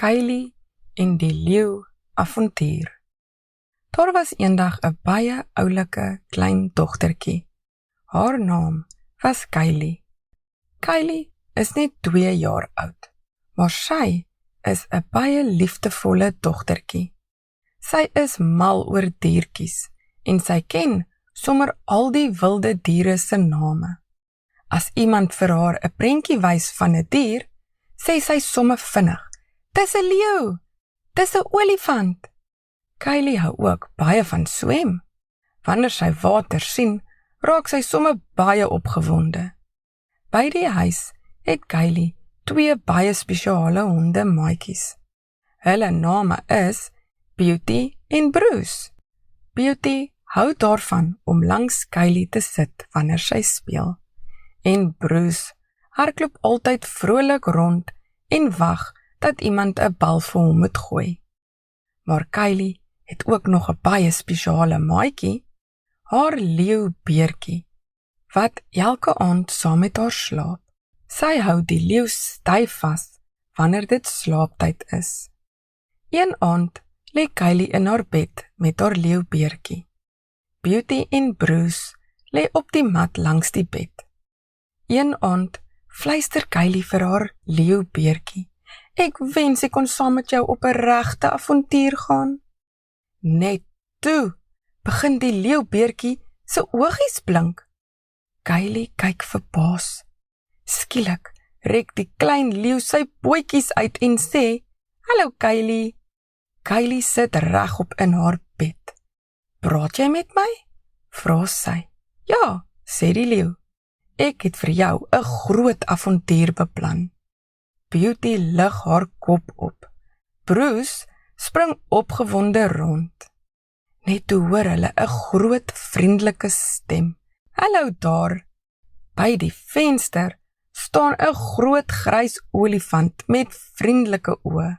Kylie en die leeu avontuur. Daar was eendag 'n baie oulike klein dogtertjie. Haar naam was Kylie. Kylie is net 2 jaar oud, maar sy is 'n baie liefdevolle dogtertjie. Sy is mal oor diertjies en sy ken sommer al die wilde diere se name. As iemand vir haar 'n prentjie wys van 'n dier, sê sy sommer vinnig, "Dis 'n leeu, dis 'n olifant." Kylie hou ook baie van swem. Wanneer sy water sien, raak sy sommer baie opgewonde. By die huis het Kylie 2 baie spesiale honde maatjies. Hulle name is Beauty en Bruce. Beauty hou daarvan om langs Kylie te sit wanneer sy speel. En Bruce hardloop altyd vrolik rond en wag dat iemand 'n bal vir hom moet gooi. Maar Kylie het ook nog 'n baie spesiale maatjie, haar leeubeertjie, wat elke aand saam met haar slaap. Sy hou die leeu styf vas wanneer dit slaaptyd is. Een aand lê Kylie in haar bed met haar leeubeertjie. Beauty en Bruce lê op die mat langs die bed. Een aand fluister Kylie vir haar leeubeertjie, "Ek wens ek kon saam met jou op 'n regte avontuur gaan." Net toe begin die leeubeertjie se oogies blink. Kylie kyk verbaas. Skielik rek die klein leeu sy bootjies uit en sê, "Hallo Kylie." Kylie sit regop in haar bed. "Praat jy met my?" vra sy. "Ja," sê die leeu. "Ek het vir jou 'n groot avontuur beplan." Beauty lig haar kop op. Bruce spring opgewonde rond. Net toe hoor hulle 'n groot vriendelike stem. "Hallo daar." By die venster staan 'n groot grys olifant met vriendelike oë.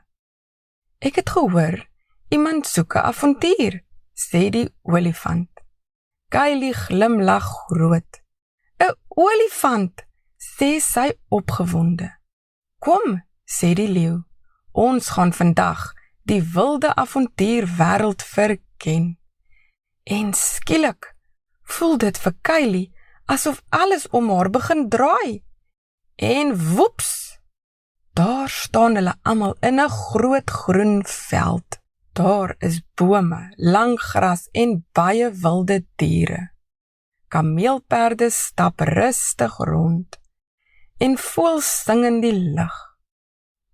"Ek het gehoor, iemand soek 'n avontuur," sê die olifant. Kylie glimlag groot. "'n Olifant," sê sy opgewonde. "Kom," sê die leeu, "ons gaan vandag die wilde avontuurwêreld verken." En skielik voel dit vir Kylie asof alles om haar begin draai. En woeps, daar staan hulle almal in 'n groot groen veld. Daar is bome, lang gras en baie wilde diere. Kameelperde stap rustig rond en voëls sing in die lug.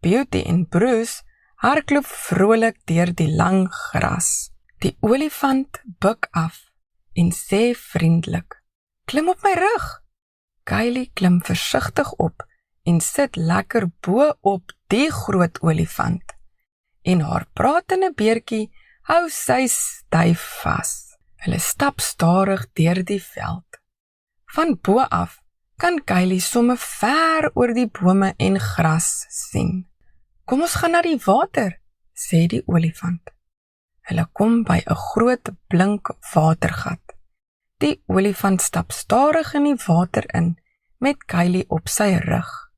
Beauty en Bruce hardloop vrolik deur die lang gras. Die olifant buig af en sê vriendelik, "Klim op my rug." Kylie klim versigtig op en sit lekker bo op die groot olifant. En haar pratende beertjie hou sy styf vas. Hulle stap stadig deur die veld. Van bo af kan Kylie sommer ver oor die bome en gras sien. "Kom ons gaan na die water," sê die olifant. Hulle kom by 'n groot blink watergat. Die olifant stap stadig in die water in met Kylie op sy rug.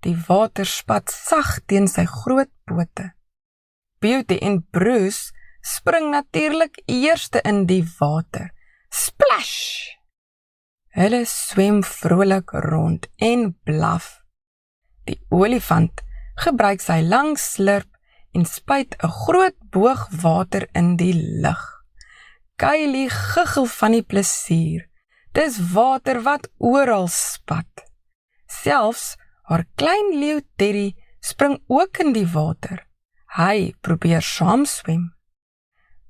Die water spat sag teen sy groot pote. Beauty en Bruce spring natuurlik eerste in die water. Splash! Hulle swem vrolik rond en blaf. Die olifant gebruik sy lang slurp en spuit 'n groot boog water in die lug. Kylie giggel van die plesier. Dis water wat oral spat. Selfs haar klein leeu Teddy spring ook in die water. Hy probeer saam swem.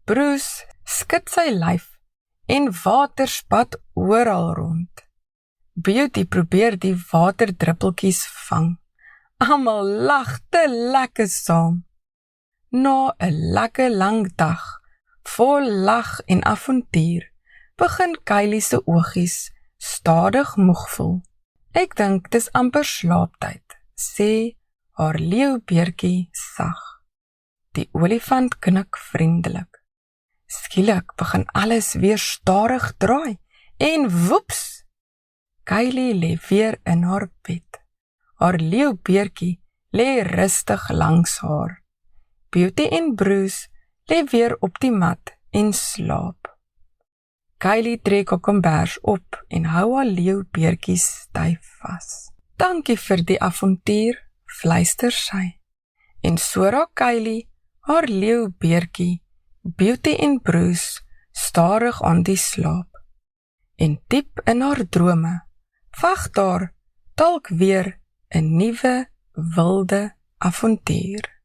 Bruce skud sy lyf en water spat oral rond. Beauty probeer die waterdruppeltjies vang. Almal lag te lekker saam. Na 'n lekker lang dag, vol lag en avontuur, begin Kylie se oogies stadig moeg voel. "Ek dink dis amper slaaptyd," sê haar leeubeertjie sag. Die olifant knik vriendelik. Skielik begin alles weer stadig draai en woeps! Kylie lê weer in haar bed. Haar leeubeertjie lê rustig langs haar. Beauty en Bruce lê weer op die mat en slaap. Kylie trek haar kombers op en hou haar leeubeertjie styf vas. Dankie vir die avontuur, fluister sy. En so raak Kylie haar leeubeertjie, Beauty en Bruce, stadig aan die slaap. En diep in haar drome, wag daar dalk weer 'n nuwe wilde avontuur.